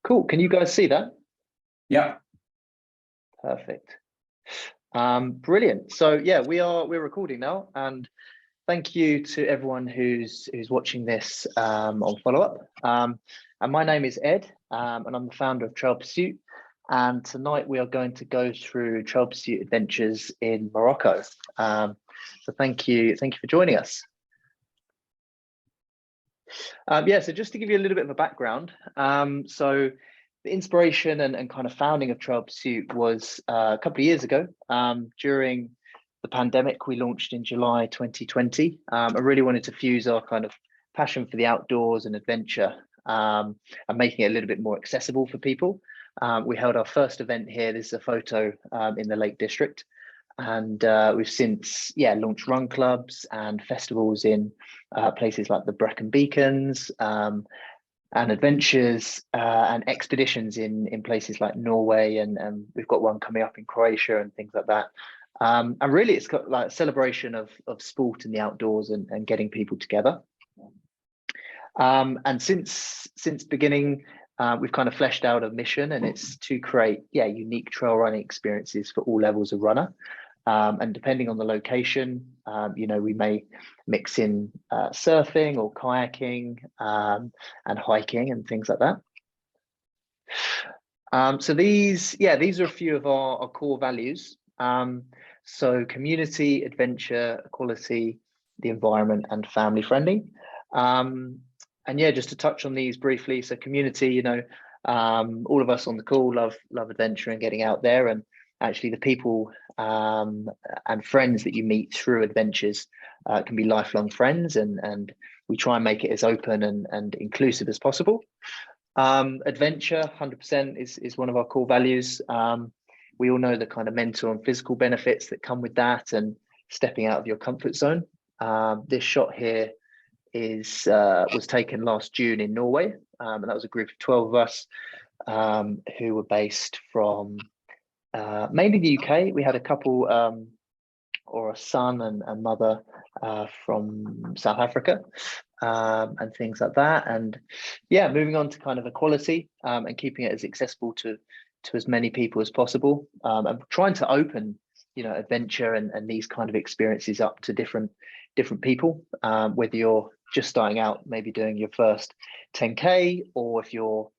Cool. Can you guys see that? Yeah. Perfect. Brilliant. So yeah, we're recording now, and thank you to everyone who's watching this on follow-up. And my name is Ed, and I'm the founder of Trail Pursuit. And tonight we are going to go through Trail Pursuit adventures in Morocco. So thank you for joining us. Yeah, so just to give you a little bit of a background, so the inspiration and kind of founding of Trail Pursuit was a couple of years ago. During the pandemic, we launched in July 2020. I really wanted to fuse our kind of passion for the outdoors and adventure and making it a little bit more accessible for people. We held our first event here. This is a photo in the Lake District. And we've since, launched run clubs and festivals in places like the Brecon Beacons, and adventures and expeditions in places like Norway, and we've got one coming up in Croatia and things like that. And really, it's got like a celebration of sport and the outdoors and getting people together. And since beginning, we've kind of fleshed out a mission, and it's to create unique trail running experiences for all levels of runner. And depending on the location, we may mix in surfing or kayaking and hiking and things like that. So these are a few of our core values. So community, adventure, equality, the environment, and family friendly. And just to touch on these briefly. So community, all of us on the call love adventure and getting out there, and actually the people and friends that you meet through adventures can be lifelong friends, and we try and make it as open and inclusive as possible. Adventure 100% is one of our core values. We all know the kind of mental and physical benefits that come with that, and stepping out of your comfort zone. This shot here was taken last June in Norway, and that was a group of 12 of us who were based from mainly the UK. We had a couple or a son and mother from South Africa, and things like that. And moving on to kind of equality and keeping it as accessible to as many people as possible, and trying to open adventure and these kind of experiences up to different people, whether you're just starting out, maybe doing your first 10K, or if you're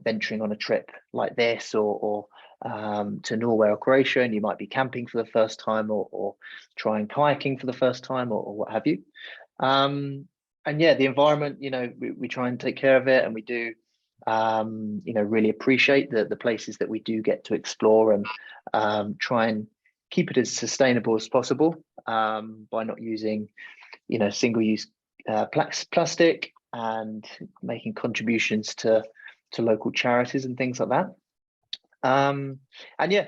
venturing on a trip like this, or to Norway or Croatia, and you might be camping for the first time, or trying kayaking for the first time, or what have you. And the environment, we try and take care of it, and we do really appreciate the places that we do get to explore, and try and keep it as sustainable as possible, by not using single-use plastic, and making contributions to local charities and things like that. And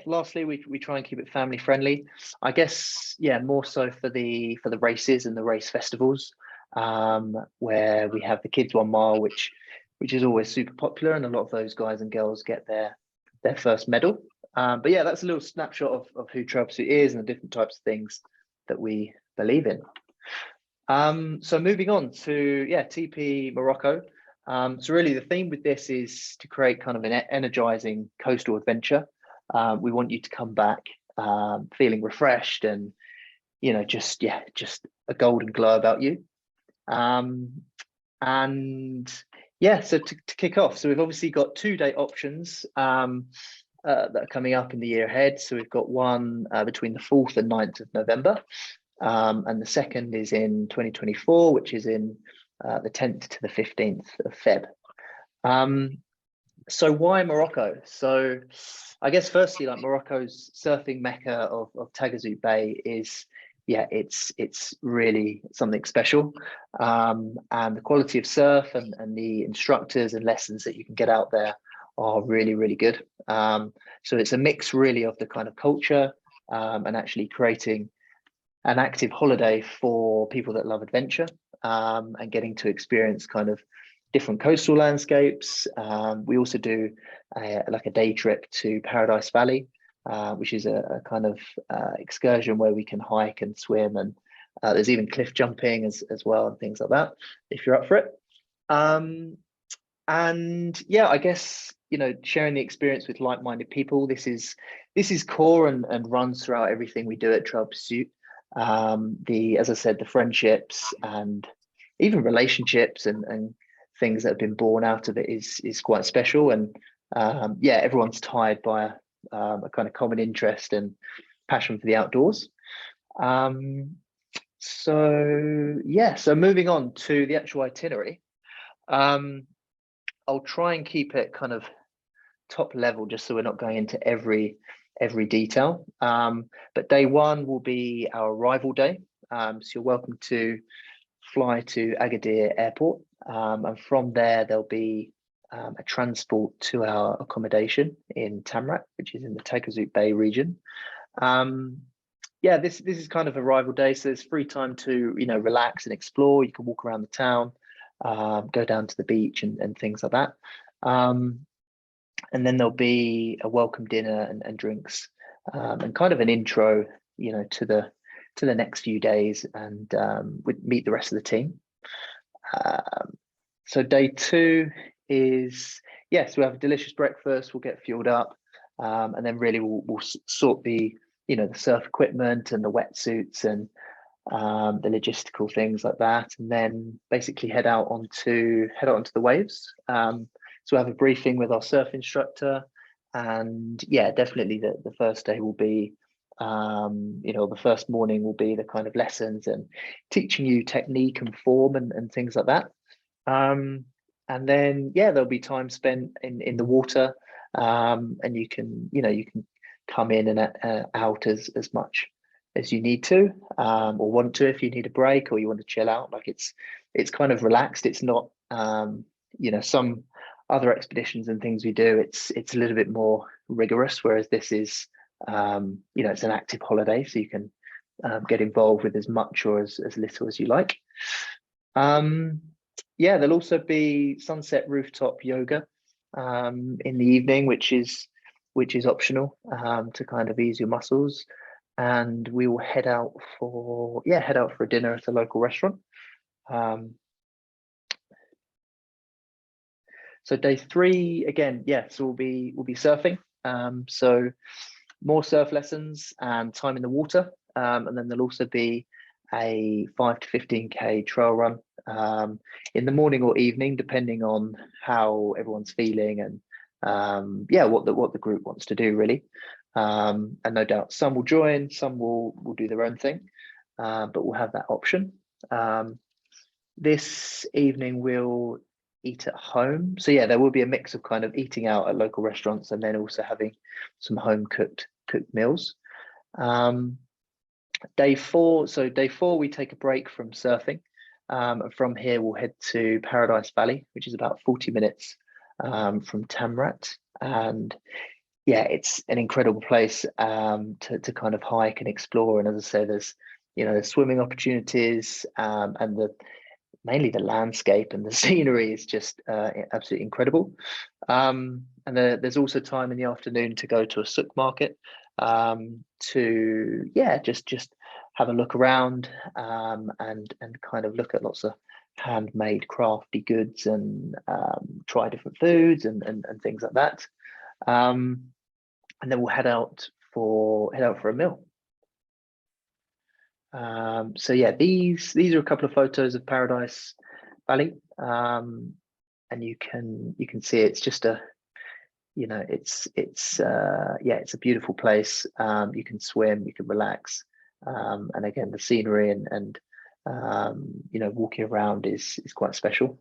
lastly, we try and keep it family friendly, I guess. More so for the races and the race festivals, where we have the Kids 1 Mile, which is always super popular, and a lot of those guys and girls get their first medal. But that's a little snapshot of who Trail Pursuit is and the different types of things that we believe in. So moving on to TP Morocco. So really the theme with this is to create kind of an energizing coastal adventure. We want you to come back feeling refreshed, and just a golden glow about you. So to kick off, so we've obviously got 2-day options that are coming up in the year ahead. So we've got one between the 4th and 9th of November, and the second is in 2024, which is in the 10th to the 15th of Feb. So why Morocco? So I guess firstly, like, Morocco's surfing mecca of Tagazout Bay is, it's really something special. And the quality of surf and the instructors and lessons that you can get out there are really, really good. So it's a mix really of the kind of culture, and actually creating an active holiday for people that love adventure, and getting to experience kind of different coastal landscapes. We also do like a day trip to Paradise Valley, which is a kind of excursion where we can hike and swim, and there's even cliff jumping as well, and things like that, if you're up for it. And yeah, I guess, sharing the experience with like-minded people, this is core and runs throughout everything we do at Trail Pursuit. As I said, the friendships and even relationships and things that have been born out of it is quite special. And yeah, everyone's tied by a kind of common interest and passion for the outdoors. So yeah, so moving on to the actual itinerary. I'll try and keep it kind of top level, just so we're not going into every detail. But day one will be our arrival day. So you're welcome to fly to Agadir Airport, and from there there'll be a transport to our accommodation in Tamrat, which is in the Tagazout Bay region. Yeah, this is kind of arrival day, so there's free time to relax and explore. You can walk around the town, go down to the beach and things like that. And then there'll be a welcome dinner and drinks, and kind of an intro, to the next few days, and we'd meet the rest of the team. So day two is, yes, we have a delicious breakfast. We'll get fueled up, and then really we'll sort the the surf equipment and the wetsuits and the logistical things like that, and then basically head out onto the waves. So we have a briefing with our surf instructor, and yeah, definitely the first day will be, the first morning will be the kind of lessons and teaching you technique and form and things like that. And then yeah, there'll be time spent in the water, and you can come in and out as much as you need to, or want to, if you need a break or you want to chill out. Like it's kind of relaxed. It's not some other expeditions and things we do, it's a little bit more rigorous, whereas this is it's an active holiday, so you can get involved with as much or as little as you like. Yeah, there'll also be sunset rooftop yoga in the evening, which is optional, to kind of ease your muscles. And we will head out for a dinner at a local restaurant. So day three, again, so we'll be surfing. So more surf lessons and time in the water, and then there'll also be a 5 to 15K trail run in the morning or evening, depending on how everyone's feeling and what the group wants to do, really. And no doubt some will join, some will do their own thing, but we'll have that option. This evening we'll eat at home. So yeah, there will be a mix of kind of eating out at local restaurants and then also having some home cooked meals. Day four we take a break from surfing, and from here we'll head to Paradise Valley, which is about 40 minutes from Tamrat. And yeah, it's an incredible place to kind of hike and explore. And as I say, there's swimming opportunities, and mainly the landscape and the scenery is just absolutely incredible. And there's also time in the afternoon to go to a souk market, to just have a look around, and kind of look at lots of handmade crafty goods and try different foods and things like that. And then we'll head out for a meal. So yeah, these are a couple of photos of Paradise Valley, and you can see it's just a it's a beautiful place. You can swim, you can relax, and again the scenery and walking around is quite special.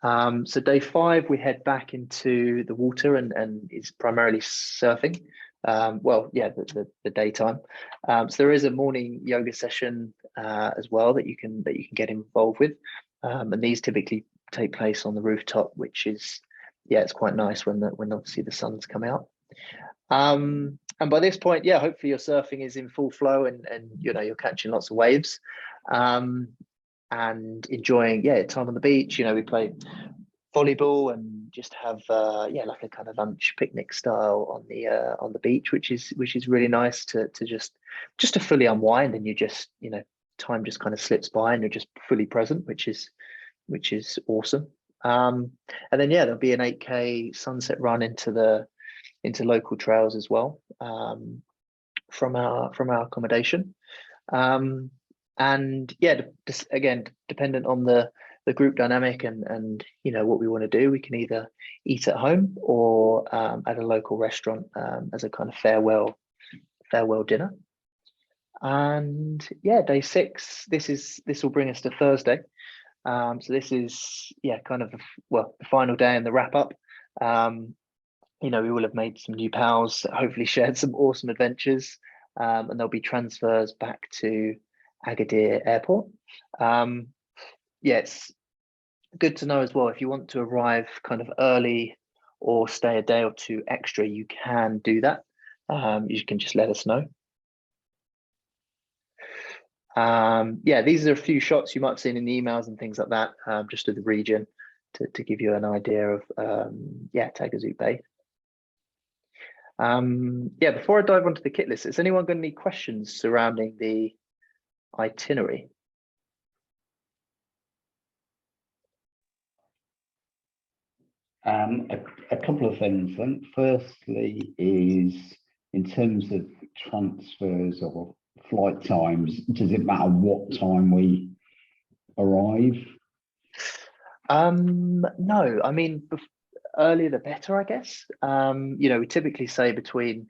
So day 5 we head back into the water and it's primarily surfing. The daytime. So there is a morning yoga session as well that you can get involved with, and these typically take place on the rooftop, which is it's quite nice when obviously the sun's come out. And by this point, hopefully your surfing is in full flow and you're catching lots of waves, and enjoying time on the beach. We play volleyball and just have like a kind of lunch picnic style on the beach, which is really nice to just to fully unwind, and you just time just kind of slips by and you're just fully present, which is awesome. And then yeah, there'll be an 8K sunset run into local trails as well, from our accommodation. And yeah, again, dependent on the group dynamic and you know what we want to do, we can either eat at home or at a local restaurant as a kind of farewell dinner. And yeah, day 6, this will bring us to Thursday. So this is yeah kind of the final day and the wrap up. You know, we will have made some new pals, hopefully shared some awesome adventures, and there'll be transfers back to Agadir Airport. Yeah, it's good to know as well, if you want to arrive kind of early or stay a day or two extra, you can do that. You can just let us know. Yeah, these are a few shots you might have seen in the emails and things like that, just of the region to give you an idea of yeah, Tagazout Bay. Yeah, before I dive onto the kit list, has anyone got any questions surrounding the itinerary? A couple of things then. Firstly is in terms of transfers or flight times, does it matter what time we arrive? No, I mean, earlier the better, I guess. You know, we typically say between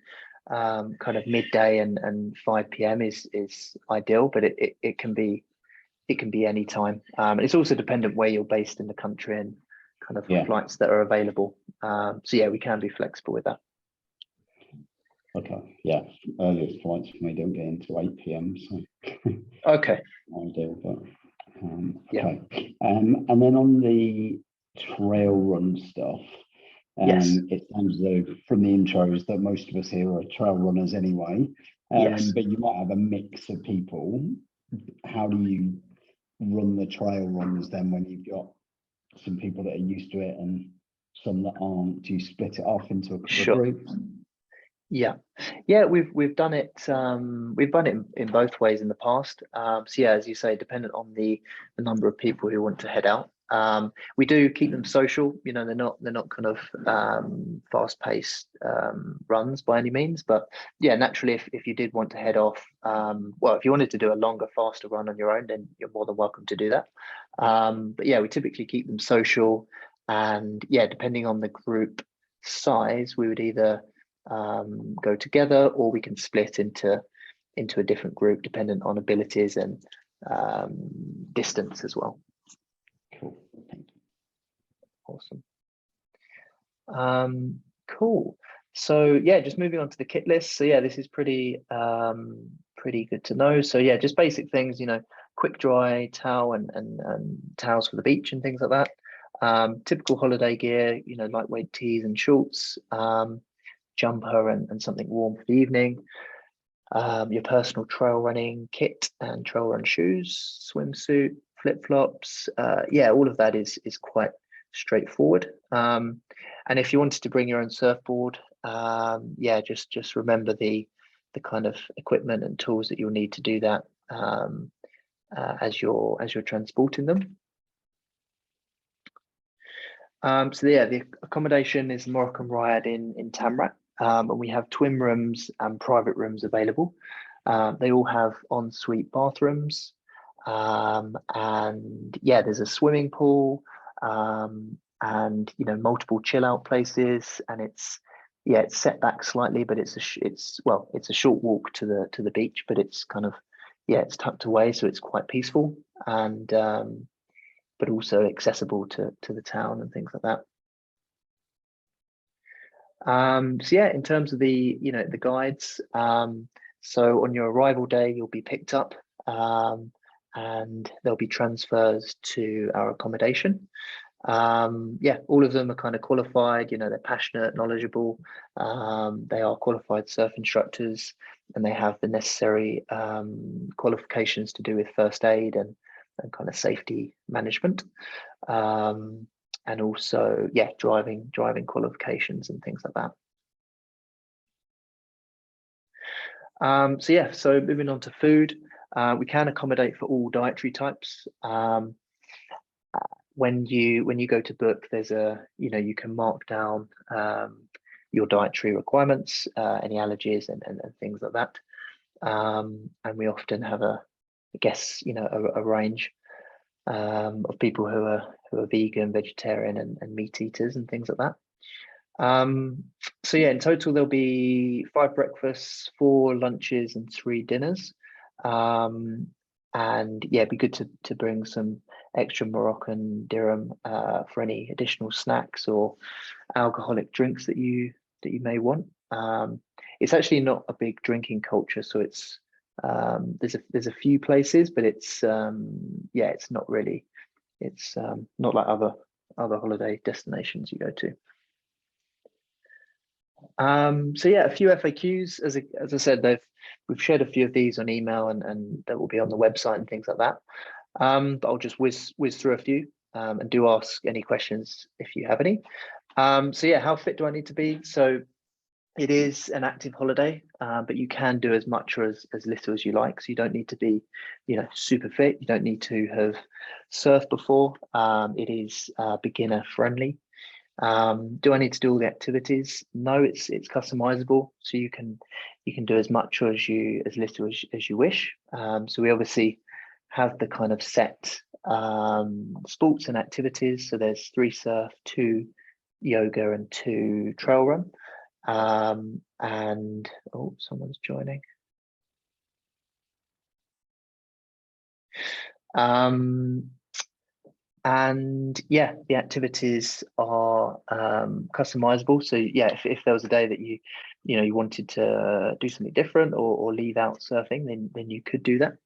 kind of midday and 5 p.m. is ideal, but it can be any time. And it's also dependent where you're based in the country and kind of flights that are available. So yeah, we can be flexible with that. Okay, yeah, earliest flights for me don't get into 8 p.m. So okay, ideal, but yeah. okay. And then on the trail run stuff, Yes. it sounds though from the intros that most of us here are trail runners anyway. Yes. But you might have a mix of people. How do you run the trail runs then when you've got some people that are used to it and some that aren't? Do you split it off into a couple of groups? Yeah, we've done it in both ways in the past. So yeah, as you say, dependent on the number of people who want to head out. We do keep them social. You know, they're not kind of fast-paced runs by any means, but yeah, naturally, if you did want to head off, well, if you wanted to do a longer, faster run on your own, then you're more than welcome to do that. But yeah, we typically keep them social, and yeah, depending on the group size, we would either go together, or we can split into a different group dependent on abilities and distance as well. Cool, thank you. Awesome. Cool. So yeah, just moving on to the kit list. So yeah, this is pretty good to know. So yeah, just basic things, you know, quick dry towel and towels for the beach and things like that. Typical holiday gear, you know, lightweight tees and shorts. Jumper and something warm for the evening, your personal trail running kit and trail run shoes, swimsuit, flip-flops. Yeah, all of that is quite straightforward. And if you wanted to bring your own surfboard, yeah, just remember the kind of equipment and tools that you'll need to do that as you're transporting them. So yeah, the accommodation is Moroccan Riad in Tamrat. And we have twin rooms and private rooms available. They all have ensuite bathrooms, and yeah, there's a swimming pool, and you know, multiple chill out places. And it's set back slightly, but it's a short walk to the beach, but it's kind of it's tucked away, so it's quite peaceful and but also accessible to the town and things like that. So yeah, in terms of the guides, so on your arrival day, you'll be picked up, and there'll be transfers to our accommodation. Yeah, all of them are kind of qualified, you know, they're passionate, knowledgeable. They are qualified surf instructors, and they have the necessary qualifications to do with first aid and kind of safety management. And also, yeah, driving qualifications and things like that. So yeah, so moving on to food, we can accommodate for all dietary types. when you go to book, there's you can mark down your dietary requirements, any allergies and things like that. And we often have a range of people who are vegan, vegetarian, and meat eaters and things like that. So yeah, in total there'll be 5 breakfasts, 4 lunches, and 3 dinners. And yeah, it'd be good to bring some extra Moroccan dirham for any additional snacks or alcoholic drinks that you may want. It's actually not a big drinking culture, so it's there's a few places, but it's it's not really, it's not like other holiday destinations you go to. So yeah, a few FAQs. As I said, we've shared a few of these on email, and that will be on the website and things like that. But I'll just whiz through a few, and do ask any questions if you have any. So yeah, how fit do I need to be? So it is an active holiday, but you can do as much or as little as you like. So you don't need to be, super fit. You don't need to have surfed before. It is beginner friendly. Do I need to do all the activities? No, it's customizable, so you can do as much or as little as you wish. So we obviously have the kind of set sports and activities. So there's 3 surf, 2 yoga, and 2 trail run. And oh, someone's joining. And yeah, the activities are customizable. So yeah, if there was a day that you wanted to do something different or leave out surfing, then you could do that.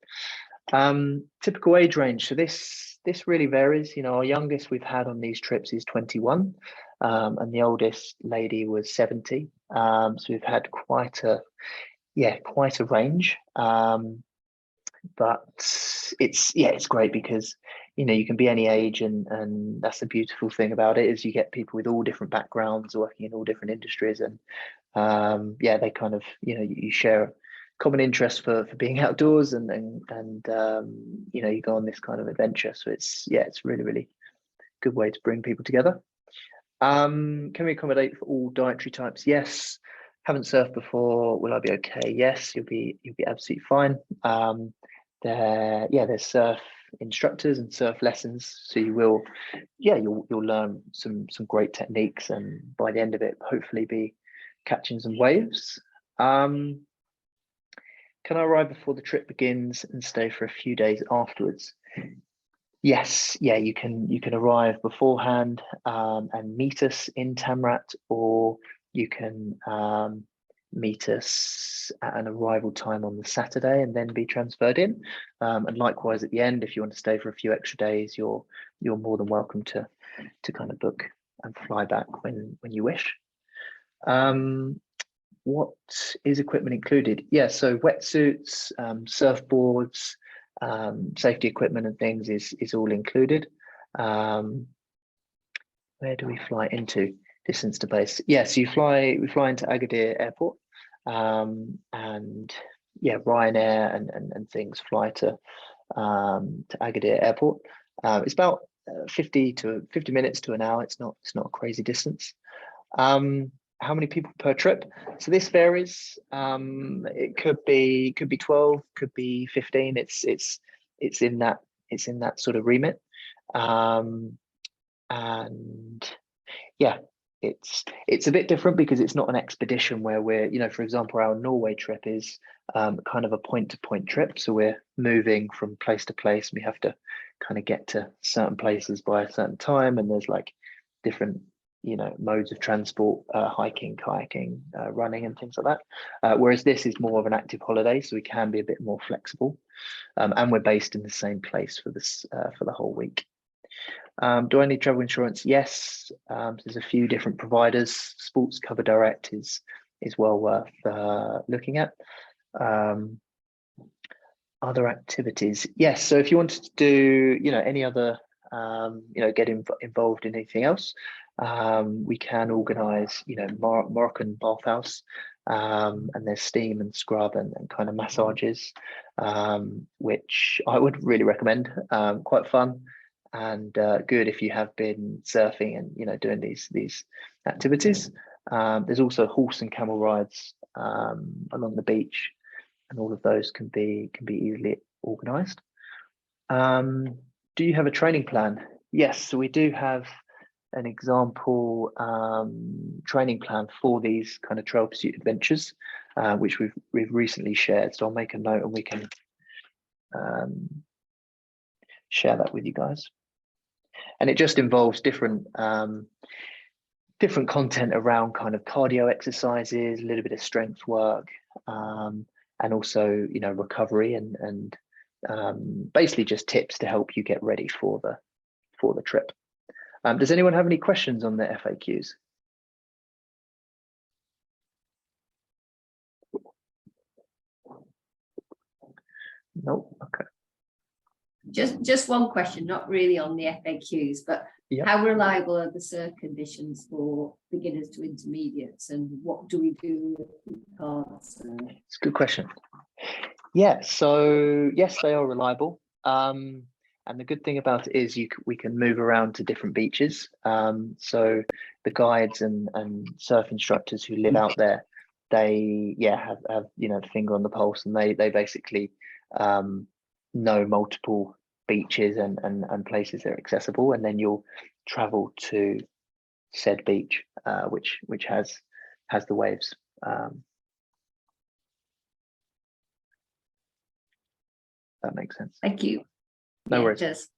Typical age range. So this really varies. Our youngest we've had on these trips is 21, and the oldest lady was 70. So we've had quite a range. But it's great because you can be any age, and that's the beautiful thing about it, is you get people with all different backgrounds working in all different industries, and they kind of you share common interest for being outdoors, and you go on this kind of adventure. So it's really, really good way to bring people together. Can we accommodate for all dietary types? Yes. Haven't surfed before, will I be okay? Yes, you'll be absolutely fine. There's surf instructors and surf lessons, so you'll learn some great techniques, and by the end of it, hopefully be catching some waves. Can I arrive before the trip begins and stay for a few days afterwards? Yes, yeah, you can arrive beforehand and meet us in Tamrat, or you can meet us at an arrival time on the Saturday and then be transferred in. And likewise at the end, if you want to stay for a few extra days, you're more than welcome to kind of book and fly back when you wish. What is equipment included? Yeah, so wetsuits, surfboards, safety equipment and things is all included. Where do we fly into? Distance to base. Yeah, so we fly into Agadir Airport, and yeah, Ryanair and things fly to Agadir Airport. It's about 50 minutes to an hour. It's not a crazy distance. How many people per trip? So this varies. It could be 12, could be 15. It's in that sort of remit. And yeah, it's a bit different because it's not an expedition where we're, for example, our Norway trip is kind of a point-to-point trip. So we're moving from place to place. We have to kind of get to certain places by a certain time, and there's like different modes of transport, hiking, kayaking, running, and things like that. Whereas this is more of an active holiday, so we can be a bit more flexible, and we're based in the same place for the whole week. Do I need travel insurance? Yes. There's a few different providers. Sports Cover Direct is well worth looking at. Other activities? Yes. So if you wanted to do any other get involved in anything else, we can organize Moroccan bathhouse, and there's steam and scrub and kind of massages, which I would really recommend. Quite fun. and good if you have been surfing and doing these activities. There's also horse and camel rides along the beach, and all of those can be easily organized. Do you have a training plan? Yes, so we do have an example training plan for these kind of trail pursuit adventures, which we've recently shared. So I'll make a note and we can share that with you guys. And it just involves different content around kind of cardio exercises, a little bit of strength work, and also recovery and basically just tips to help you get ready for the trip. Does anyone have any questions on the FAQs? No. Okay. Just one question, not really on the FAQs, but yep. How reliable are the surf conditions for beginners to intermediates, and what do we do with cars? It's a good question. Yeah, so yes, they are reliable. And the good thing about it is we can move around to different beaches. So the guides and surf instructors who live out there, they have the finger on the pulse, and they basically know multiple beaches and places that are accessible, and then you'll travel to said beach, which has the waves. That makes sense. Thank you. No worries. Just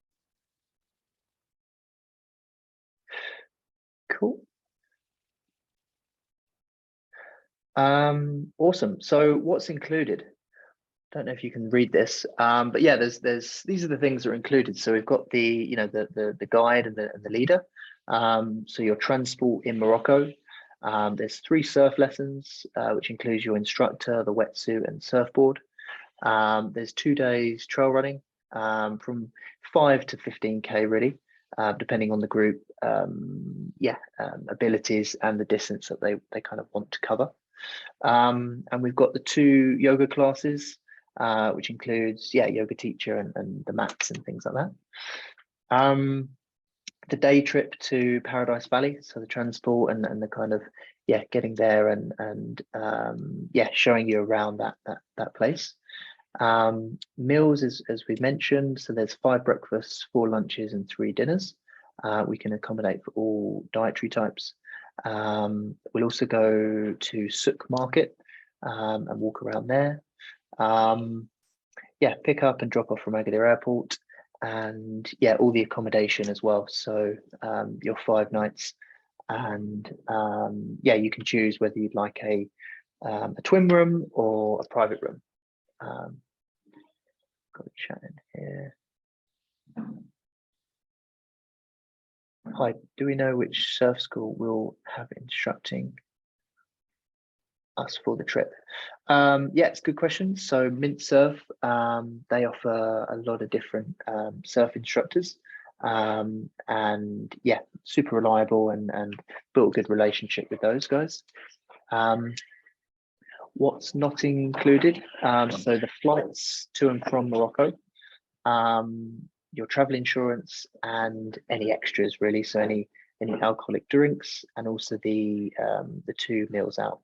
cool. Awesome. So what's included? Don't know if you can read this, but yeah, these are the things that are included. So we've got the the guide and the leader. So your transport in Morocco. There's 3 surf lessons, which includes your instructor, the wetsuit, and surfboard. There's 2 days trail running, from 5 to 15k really, depending on the group, abilities and the distance that they kind of want to cover. And we've got the 2 yoga classes, which includes yoga teacher and the mats and things like that. The day trip to Paradise Valley, so the transport and the kind of getting there and showing you around that place. Meals, as we've mentioned, so there's 5 breakfasts, 4 lunches and 3 dinners. We can accommodate for all dietary types. We'll also go to Souk Market and walk around there. Pick up and drop off from Agadir Airport, and all the accommodation as well. So your 5 nights, and you can choose whether you'd like a twin room or a private room. Got a chat in here. Hi, do we know which surf school will have instructing us for the trip? It's a good question. So Mint Surf, they offer a lot of different surf instructors, and super reliable and built a good relationship with those guys. What's not included? So the flights to and from Morocco, your travel insurance, and any extras really. So any alcoholic drinks, and also the 2 meals out.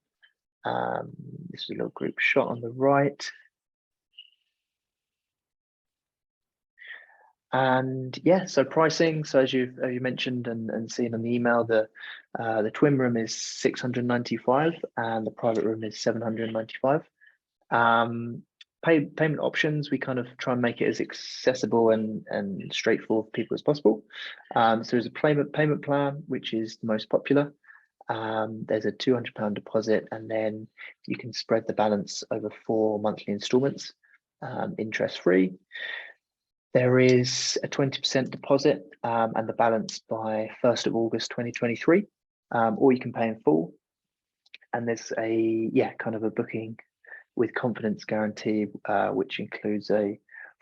This is a little group shot on the right. And so pricing. So as you mentioned and seen on the email, the twin room is 695 and the private room is 795. Payment options, we kind of try and make it as accessible and straightforward for people as possible. So there's a payment plan, which is the most popular. There's a £200 deposit, and then you can spread the balance over 4 monthly installments, interest free. There is a 20% deposit, and the balance by 1st of August 2023, or you can pay in full. And there's a kind of a booking with confidence guarantee, which includes a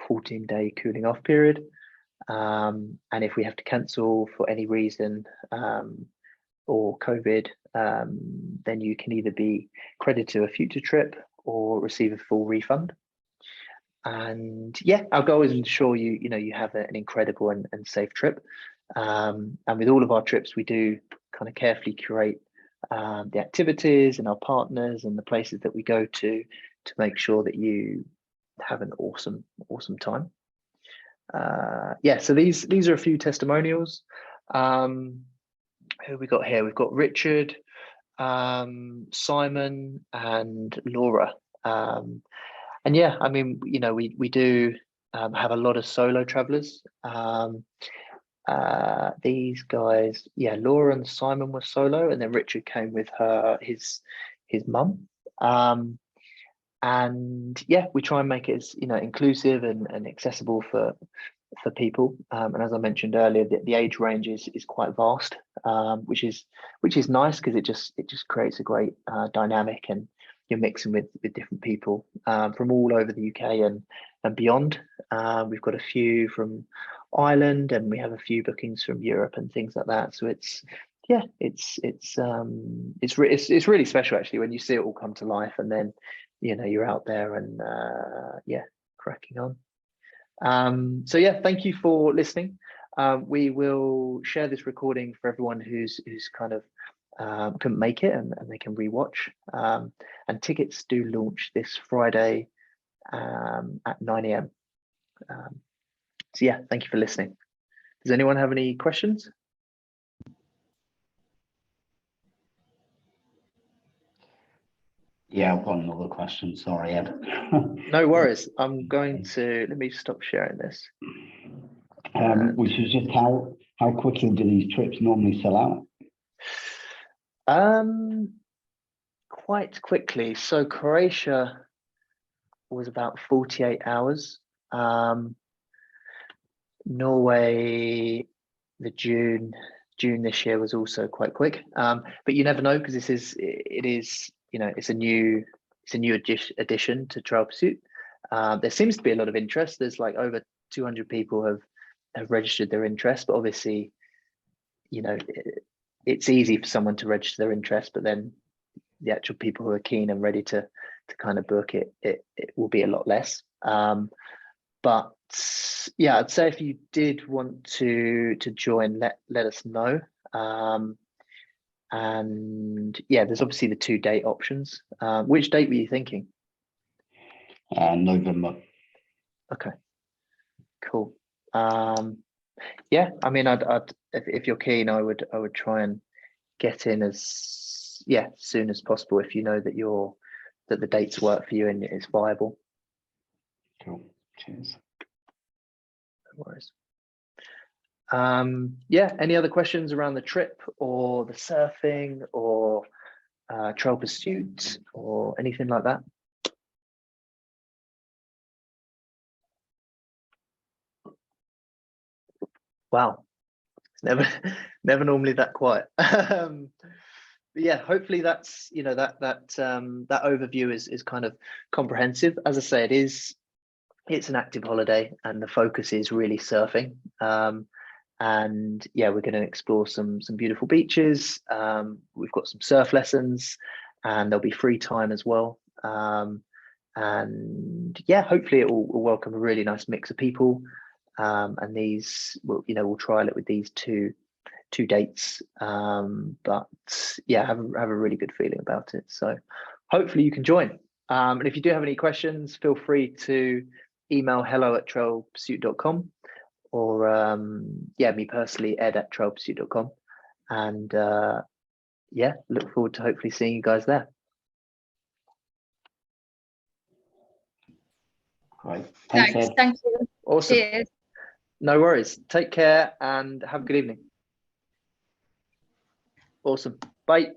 14-day cooling off period. And if we have to cancel for any reason, or COVID, then you can either be credited to a future trip or receive a full refund. And yeah, our goal is to ensure you have an incredible and safe trip. And with all of our trips, we do kind of carefully curate the activities and our partners and the places that we go to make sure that you have an awesome time. Yeah, so these are a few testimonials. Who we got here? We've got Richard, Simon, and Laura. And yeah, I mean, we do have a lot of solo travelers. These guys, yeah, Laura and Simon were solo, and then Richard came with his mum. And yeah, we try and make it as inclusive and accessible for people. And as I mentioned earlier, the age range is quite vast, which is nice because it just creates a great dynamic, and you're mixing with different people from all over the UK and beyond. We've got a few from Ireland, and we have a few bookings from Europe and things like that. So it's really special actually when you see it all come to life, and then you're out there and yeah, cracking on. So yeah, thank you for listening. We will share this recording for everyone who's kind of couldn't make it, and they can rewatch. And tickets do launch this Friday at 9 AM. So yeah, thank you for listening. Does anyone have any questions? Yeah, I've got another question. Sorry, Ed. No worries. I'm going to, let me stop sharing this. Which is just how quickly do these trips normally sell out? Quite quickly. So Croatia was about 48 hours. Norway, the June this year was also quite quick. But you never know, because it is it's a new addition to Trail Pursuit. There seems to be a lot of interest. There's like over 200 people have registered their interest, but obviously, it's easy for someone to register their interest, but then the actual people who are keen and ready to kind of book it will be a lot less. But yeah, I'd say if you did want to join, let us know. And yeah, there's obviously the 2 date options. Which date were you thinking? November. Okay, cool. Yeah, I mean, I'd if you're keen, I would try and get in as soon as possible if you know that the dates work for you and it's viable. Cool. Cheers. No worries. Yeah, any other questions around the trip or the surfing or Trail Pursuit or anything like that? Wow, it's never normally that quiet. But yeah, hopefully that's that overview is kind of comprehensive. As I say, it's an active holiday and the focus is really surfing. And yeah, we're going to explore some beautiful beaches. We've got some surf lessons, and there'll be free time as well. And yeah, hopefully it will welcome a really nice mix of people. And we'll trial it with these two dates. But yeah, have a really good feeling about it. So hopefully you can join. And if you do have any questions, feel free to email hello@trailpursuit.com, or me personally, ed@trailpursuit.com. And yeah, look forward to hopefully seeing you guys there. Great. Thanks, Ed. Thank you. Awesome. Cheers. No worries. Take care and have a good evening. Awesome. Bye.